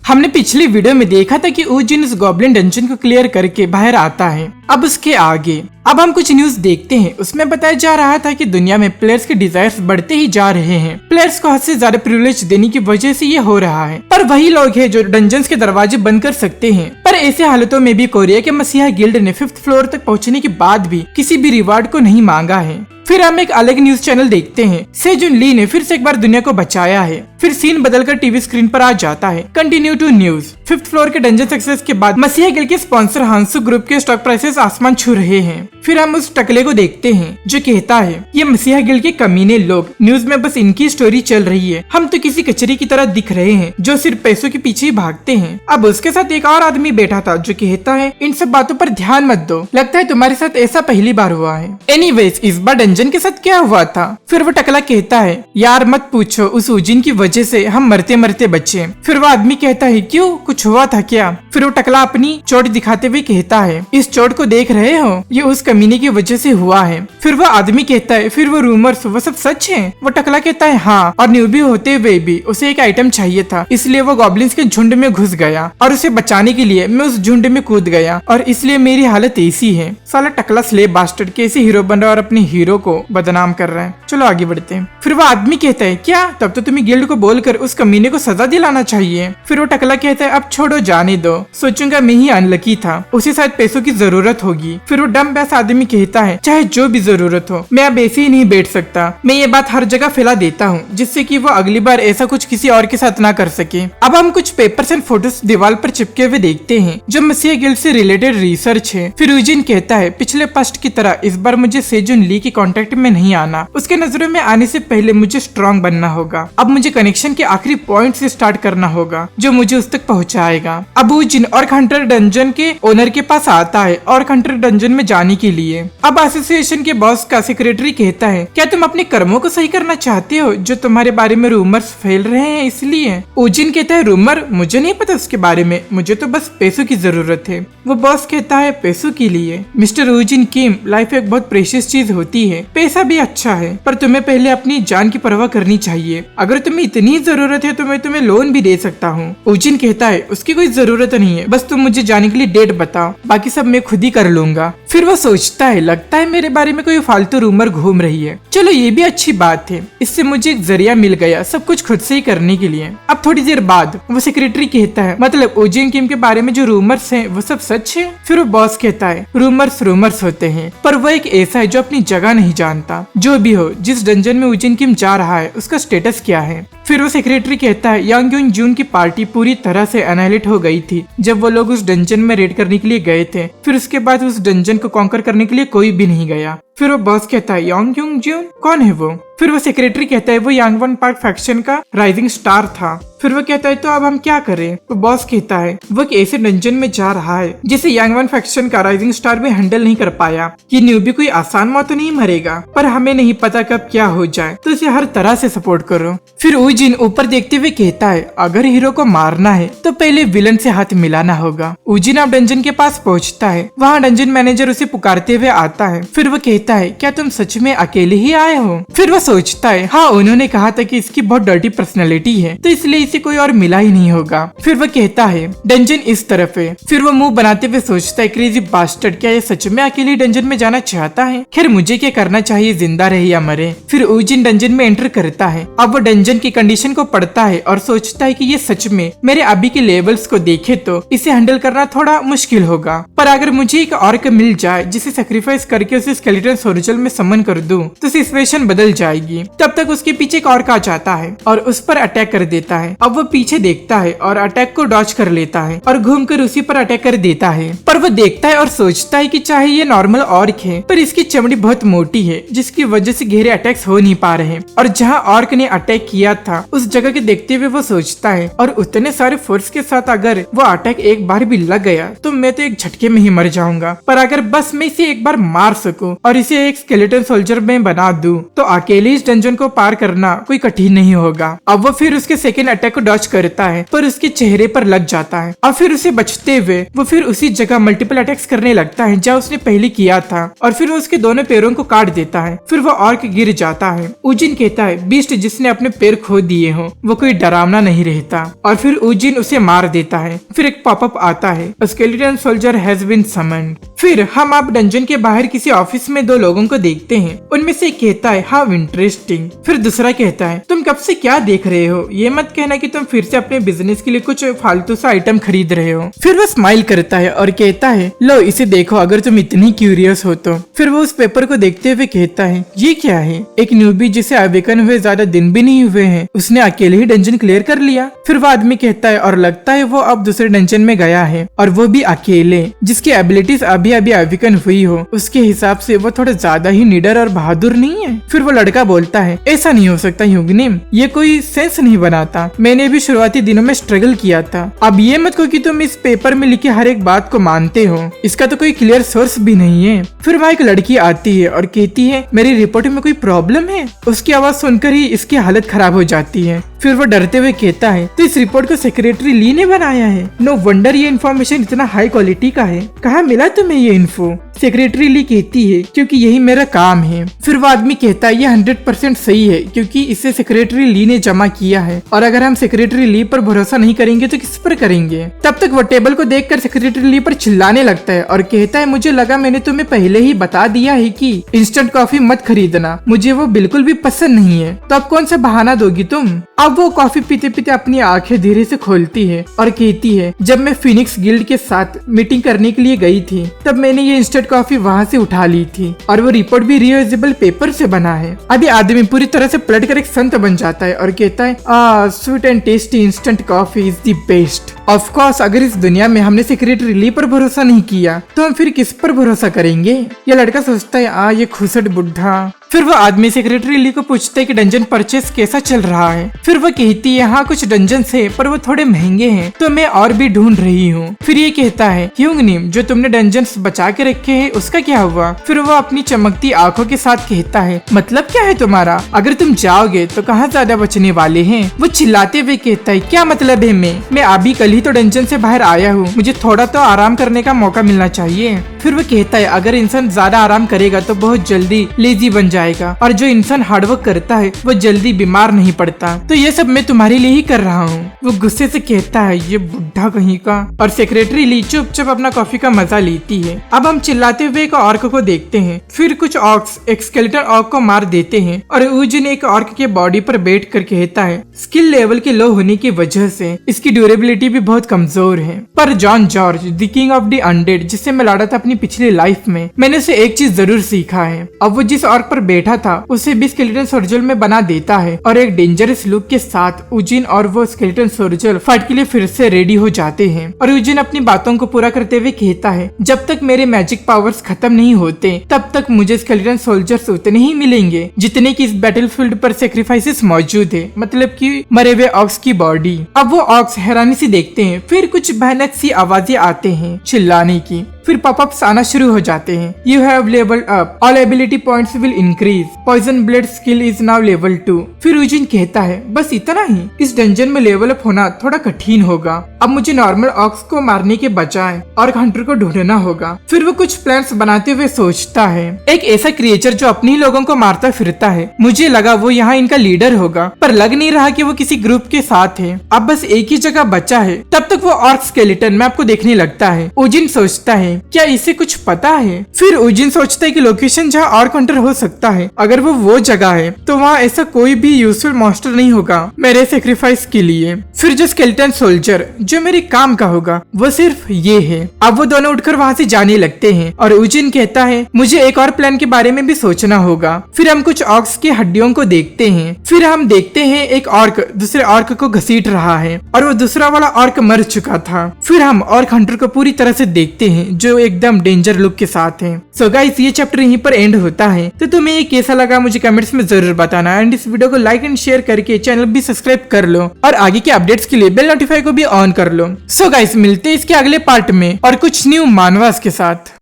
हमने पिछली वीडियो में देखा था कि ऊजिन उस गॉब्लिन डंजन को क्लियर करके बाहर आता है। अब उसके आगे अब हम कुछ न्यूज देखते हैं। उसमें बताया जा रहा था कि दुनिया में प्लेयर्स के डिजायर्स बढ़ते ही जा रहे हैं। प्लेयर्स को हद से ज्यादा प्रिविलेज देने की वजह से ये हो रहा है, पर वही लोग हैं जो डंजन्स के दरवाजे बंद कर सकते हैं। पर ऐसे हालतों में भी कोरिया के मसीहा गिल्ड ने 5th फ्लोर तक पहुंचने के बाद भी किसी भी रिवार्ड को नहीं मांगा है। फिर हम एक अलग न्यूज चैनल देखते हैं। सेजुन ली ने फिर से एक बार दुनिया को बचाया है। फिर सीन बदलकर टीवी स्क्रीन पर आ जाता है। Continue to news. 5th floor के डंजन सक्सेस के बाद मसीहा गिल्ड के स्पॉन्सर हांसू ग्रुप के स्टॉक प्राइसेस आसमान छू रहे हैं। फिर हम उस टकले को देखते हैं जो कहता है ये मसीहा गिल्ड के कमीने लोग, न्यूज में बस इनकी स्टोरी चल रही है। हम तो किसी कचरे की तरह दिख रहे हैं जो सिर्फ पैसों के पीछे ही भागते हैं। अब उसके साथ एक और आदमी बैठा था जो कहता है इन सब बातों पर ध्यान मत दो, लगता है तुम्हारे साथ ऐसा पहली बार हुआ है। एनीवेज इस बार डंजन के साथ क्या हुआ था? फिर वो टकला कहता है यार मत पूछो, उस ऊजिन की वजह से हम मरते मरते बचे। फिर वो आदमी कहता है क्यों, कुछ हुआ था क्या? फिर वो टकला अपनी चोट दिखाते हुए कहता है इस चोट को देख रहे हो, ये उस कमीने की वजह से हुआ है। फिर वो आदमी कहता है फिर वो रूमर्स वो सब सच है? वो टकला कहता है हाँ, और न्यूबी होते हुए भी उसे एक आइटम चाहिए था, इसलिए वो गॉब्लिन्स के झुंड में घुस गया और उसे बचाने के लिए मैं उस झुंड में कूद गया और इसलिए मेरी हालत ऐसी है। साला टकला स्लेब बास्टर्ड कैसे हीरो बन रहा है और अपने हीरो को बदनाम कर रहा है। चलो आगे बढ़ते हैं। फिर वो आदमी कहता है क्या, तब तो तुम्हें गिल्ड को बोलकर उस कमीने को सजा दिलाना चाहिए। फिर वो टकला कहता है अब छोड़ो जाने दो, सोचूंगा मैं ही अनलकी था, उसे शायद पैसों की जरूरत होगी। फिर वो डम बैस आदमी कहता है चाहे जो भी जरूरत हो, मैं अब ऐसे ही नहीं बैठ सकता, मैं ये बात हर जगह फैला देता हूँ जिससे कि वो अगली बार ऐसा कुछ किसी और के साथ ना कर सके। अब हम कुछ पेपर्स एंड फोटोज दीवार पर चिपके हुए देखते हैं जो मसीहा गिल्ड से रिलेटेड रिसर्च है। फिर यूजिन कहता है पिछले पास्ट की तरह इस बार मुझे सेजुन ली के कांटेक्ट में नहीं आना, उसके नजरों में आने से पहले मुझे स्ट्रॉन्ग बनना होगा। अब मुझे कनेक्शन के आखिरी पॉइंट से स्टार्ट करना होगा जो मुझे उस तक पहुंचाएगा। अब यूजिन और हंटर डंजन के ओनर के पास आता है और हंटर डंजन में जाने के लिए। अब एसोसिएशन के बॉस का सेक्रेटरी कहता है क्या तुम अपने कर्मों को सही करना चाहते हो जो तुम्हारे बारे में रूमर्स फैल रहे हैं इसलिए? यूजिन कहता है रूमर, मुझे नहीं पता उसके बारे में, मुझे तो बस पैसों की जरूरत है। वो बॉस कहता है पैसों के लिए? मिस्टर यूजिन किम, लाइफ एक बहुत प्रेशियस चीज होती है, पैसा भी अच्छा है पर तुम्हें पहले अपनी जान की परवाह करनी चाहिए। अगर तुम्हें इतनी जरूरत है तो मैं तुम्हें लोन भी दे सकता हूँ। यूजिन कहता है उसकी कोई जरूरत नहीं है, बस तुम मुझे जाने के लिए डेट बताओ, बाकी सब मैं खुद ही कर लूंगा। फिर वो सोचता है लगता है मेरे बारे में कोई फालतू रूमर घूम रही है, चलो ये भी अच्छी बात है, इससे मुझे एक जरिया मिल गया सब कुछ खुद से ही करने के लिए। अब थोड़ी देर बाद वो सेक्रेटरी कहता है मतलब यूजिन किम के बारे में जो रूमर्स हैं वो सब सच है? फिर वो बॉस कहता है रूमर्स रूमर्स होते हैं पर वो एक ऐसा है जो अपनी जगह नहीं जानता। जो भी हो, जिस डंजन में यूजिन किम जा रहा है उसका स्टेटस क्या है? फिर वो सेक्रेटरी कहता है यांग यून जून की पार्टी पूरी तरह से एनाइलेट हो गई थी जब वो लोग उस डंजन में रेड करने के लिए गए थे। फिर उसके बाद उस डंजन को कॉन्कर करने के लिए कोई भी नहीं गया। फिर वो बॉस कहता है यांग यून जून कौन है वो? फिर वो सेक्रेटरी कहता है वो यांगवन पार्क फैक्शन का राइजिंग स्टार था। फिर वो कहता है तो अब हम क्या करें? तो बॉस कहता है वो एक ऐसे डंजन में जा रहा है जिसे यांगवन फैक्शन का राइजिंग स्टार भी हैंडल नहीं कर पाया। ये न्यूबी कोई आसान मौत तो नहीं मरेगा पर हमें नहीं पता कब क्या हो जाए, तो इसे हर तरह से सपोर्ट करो। फिर यूजिन ऊपर देखते हुए कहता है अगर हीरो को मारना है तो पहले विलन से हाथ मिलाना होगा। यूजिन अब डंजन के पास पहुँचता है, वहाँ डंजन मैनेजर उसे पुकारते हुए आता है। फिर वो कहता है क्या तुम सच में अकेले ही आए हो? फिर वो सोचता है हाँ, उन्होंने कहा था कि इसकी बहुत डर्टी पर्सनैलिटी है तो इसलिए इसे कोई और मिला ही नहीं होगा। फिर वो कहता है डंजन इस तरफ है। फिर वो मुंह बनाते हुए सोचता है क्रेजी बास्टर्ड, क्या ये सच में अकेले डंजन में जाना चाहता है? खैर मुझे क्या करना चाहिए, जिंदा रहे या मरे। फिर यूजिन डंजन में एंटर करता है। अब वो डंजन की कंडीशन को पढ़ता है और सोचता है कि ये सच में मेरे अभी के लेवल्स को देखे तो इसे हैंडल करना थोड़ा मुश्किल होगा, पर अगर मुझे एक ऑर्क मिल जाए जिसे सेक्रीफाइस करके उसे स्केलेटन सोल्जर में समन कर दूं तो सिचुएशन बदल जाएगी। तब तक उसके पीछे एक ऑर्क आ जाता है और उस पर अटैक कर देता है। अब वो पीछे देखता है और अटैक को डॉच कर लेता है और घूमकर उसी पर अटैक कर देता है। पर वो देखता है और सोचता है कि चाहे ये नॉर्मल ऑर्क है पर इसकी चमड़ी बहुत मोटी है जिसकी वजह से गहरे अटैक्स हो नहीं पा रहे। और जहाँ ऑर्क ने अटैक किया था उस जगह के देखते हुए वो सोचता है और उतने सारे फोर्स के साथ अगर वो अटैक एक बार भी लग गया तो मैं तो एक झटके में ही मर जाऊंगा, पर अगर बस मैं इसे एक बार मार सकूं और इसे एक स्केलेटन सोल्जर में बना दूं तो अकेले लिए इस डंजन को पार करना कोई कठिन नहीं होगा। अब वो फिर उसके सेकेंड अटैक को डॉच करता है पर उसके चेहरे पर लग जाता है और फिर उसे बचते हुए वो फिर उसी जगह मल्टीपल अटैक्स करने लगता है जहाँ उसने पहले किया था और फिर वो उसके दोनों पैरों को काट देता है। फिर वो ऑर्क गिर जाता है। उजिन कहता है बीस्ट जिसने अपने पैर खो दिए हो वो कोई डरावना नहीं रहता और फिर उजिन उसे मार देता है। फिर एक पॉपअप आता है, skeleton soldier has been summoned. फिर हम आप डंजन के बाहर किसी ऑफिस में दो लोगों को देखते हैं। उनमें से एक कहता है हाउ इंटरेस्टिंग। फिर दूसरा कहता है तुम कब से क्या देख रहे हो, ये मत कहना कि तुम फिर से अपने बिजनेस के लिए कुछ फालतू सा आइटम खरीद रहे हो। फिर वो स्माइल करता है और कहता है लो इसे देखो अगर तुम इतनी क्यूरियस हो तो। फिर वो उस पेपर को देखते हुए कहता है ये क्या है। एक न्यूबी जिसे अवेकन हुए ज्यादा दिन भी नहीं हुए हैं उसने अकेले ही डंजन क्लियर कर लिया। फिर वो आदमी कहता है और लगता है वो अब दूसरे डंजन में गया है और वो भी अकेले, जिसकी एबिलिटीज अभी अभी अवेकन हुई हो। उसके हिसाब से वो थोड़ा ज्यादा ही निडर और बहादुर नहीं है। फिर वो लड़का बोलता है ऐसा नहीं हो सकता ह्यूगनिम, ये कोई सेंस नहीं बनाता। मैंने भी शुरुआती दिनों में स्ट्रगल किया था। अब ये मत कहो कि तुम इस पेपर में लिखी हर एक बात को मानते हो, इसका तो कोई क्लियर सोर्स भी नहीं है। फिर वहाँ एक लड़की आती है और कहती है मेरी रिपोर्ट में कोई प्रॉब्लम है। उसकी आवाज सुनकर ही इसकी हालत खराब हो जाती है। फिर वो डरते हुए कहता है तो इस रिपोर्ट को सेक्रेटरी ली ने बनाया है। नो वंडर ये इन्फॉर्मेशन इतना हाई क्वालिटी का है। कहाँ मिला तुम्हें ये इन्फो। सेक्रेटरी ली कहती है क्योंकि यही मेरा काम है। फिर वो आदमी कहता है ये 100% सही है क्योंकि इसे सेक्रेटरी ली ने जमा किया है और अगर हम सेक्रेटरी ली पर भरोसा नहीं करेंगे तो किस पर करेंगे। तब तक वो टेबल को देखकर सेक्रेटरी ली पर चिल्लाने लगता है और कहता है मुझे लगा मैंने तुम्हें पहले ही बता दिया है कि इंस्टेंट कॉफी मत खरीदना, मुझे वो बिल्कुल भी पसंद नहीं है, तो अब कौन सा बहाना दोगी तुम। अब वो कॉफी पीते पीते अपनी आंखें धीरे से खोलती है और कहती है जब मैं फिनिक्स गिल्ड के साथ मीटिंग करने के लिए गई थी तब मैंने ये इंस्टेंट कॉफी वहाँ से उठा ली थी और वो रिपोर्ट भी रीयूजेबल पेपर से बना है। अभी आदमी पूरी तरह से पलट कर एक संत बन जाता है और कहता है sweet and tasty instant coffee is the best. Of course अगर इस दुनिया में हमने सेक्रेटरी ली पर भरोसा नहीं किया तो हम फिर किस पर भरोसा करेंगे। ये लड़का सोचता है ये खुसट बुढ़ा। फिर वो आदमी सेक्रेटरी ली को पूछता है कि डंजन परचेस कैसा चल रहा है। फिर वो कहती है हाँ कुछ डंजन है पर वो थोड़े महंगे हैं तो मैं और भी ढूंढ रही हूँ। फिर ये कहता है ह्यूगनिम जो तुमने डंजन बचा के रखे हैं उसका क्या हुआ। फिर वो अपनी चमकती आंखों के साथ कहता है मतलब क्या है तुम्हारा, अगर तुम जाओगे तो कहाँ ज्यादा बचने वाले हैं। वो चिल्लाते हुए कहता है क्या मतलब है मैं अभी कल ही तो डंजन से बाहर आया हूँ, मुझे थोड़ा तो आराम करने का मौका मिलना चाहिए। फिर वो कहता है अगर इंसान ज्यादा आराम करेगा तो बहुत जल्दी लेजी बन जाएगा और जो इंसान हार्डवर्क करता है वो जल्दी बीमार नहीं पड़ता, तो ये सब मैं तुम्हारे लिए ही कर रहा हूँ। वो गुस्से से कहता है ये बुढ़ा कहीं का। और सेक्रेटरी ली चुपचाप अपना कॉफी का मजा लेती है। अब हम चिल्लाते हुए एक ऑर्क को देखते हैं। फिर कुछ ऑर्क्स एक स्केलेटन ऑर्क को मार देते हैं और उजिन एक ऑर्क के बॉडी पर बैठ कर कहता है स्किल लेवल के लो होने की वजह से इसकी ड्यूरेबिलिटी भी बहुत कमजोर है। पर John George the king of the undead जिससे मैं लड़ा था अपनी पिछली लाइफ में, मैंने उसे एक चीज जरूर सीखा है। अब वो जिस ऑर्क पर बैठा था उसे भी स्केलेटन सोल्जर में बना देता है और एक डेंजरस लुक के साथ उजिन और वो स्केलेटन सोल्जर फाइट के लिए फिर से रेडी हो जाते हैं। और उजिन अपनी बातों को पूरा करते हुए कहता है जब तक मेरे मैजिक पावर्स खत्म नहीं होते तब तक मुझे स्केलेटन सोल्जर्स उतने ही मिलेंगे जितने की इस बैटलफील्ड पर सेक्रीफाइसेस मौजूद है, मतलब कि मरे हुए ऑक्स की बॉडी। अब वो ऑक्स हैरानी से देखते हैं। फिर कुछ भयानक सी आवाजें आते हैं चिल्लाने की। फिर पॉपअप्स आना शुरू हो जाते हैं। You have levelled up, all ability points will increase, poison blade skill is now level 2। फिर उजिन कहता है बस इतना ही, इस डंजन में लेवल अप होना थोड़ा कठिन होगा। अब मुझे नॉर्मल ऑक्स को मारने के बजाय और हंटर को ढूंढना होगा। फिर वो कुछ प्लान्स बनाते हुए सोचता है एक ऐसा क्रिएचर जो अपने ही लोगों को मारता फिरता है, मुझे लगा वो यहाँ इनका लीडर होगा पर लग नहीं रहा कि वो किसी ग्रुप के साथ है। अब बस एक ही जगह बचा है। तब तक वो ऑर्क स्केलेटन मैप को देखने लगता है। उजिन सोचता है क्या इसे कुछ पता है। फिर उजिन सोचता है कि लोकेशन जहाँ ऑर्क हंटर हो सकता है, अगर वो जगह है तो वहाँ ऐसा कोई भी यूजफुल मॉन्स्टर नहीं होगा मेरे सेक्रीफाइस के लिए। फिर जो स्केलेटन सोल्जर जो मेरे काम का होगा वो सिर्फ ये है। अब वो दोनों उठकर वहाँ से जाने लगते हैं और उजिन कहता है मुझे एक और प्लान के बारे में भी सोचना होगा। फिर हम कुछ ऑर्क्स की हड्डियों को देखते हैं। फिर हम देखते हैं एक ऑर्क दूसरे ऑर्क को घसीट रहा है और वो दूसरा वाला ऑर्क मर चुका था। फिर हम ऑर्क हंटर को पूरी तरह से देखते हैं जो एकदम डेंजर लुक के साथ है। सो गाइस ये चैप्टर यहीं पर एंड होता है। तो तुम्हें ये कैसा लगा मुझे कमेंट्स में जरूर बताना एंड इस वीडियो को लाइक एंड शेयर करके चैनल भी सब्सक्राइब कर लो और आगे के अपडेट्स के लिए बेल नोटिफाई को भी ऑन कर लो। सो गाइस मिलते हैं इसके अगले पार्ट में और कुछ न्यू मानवास के साथ।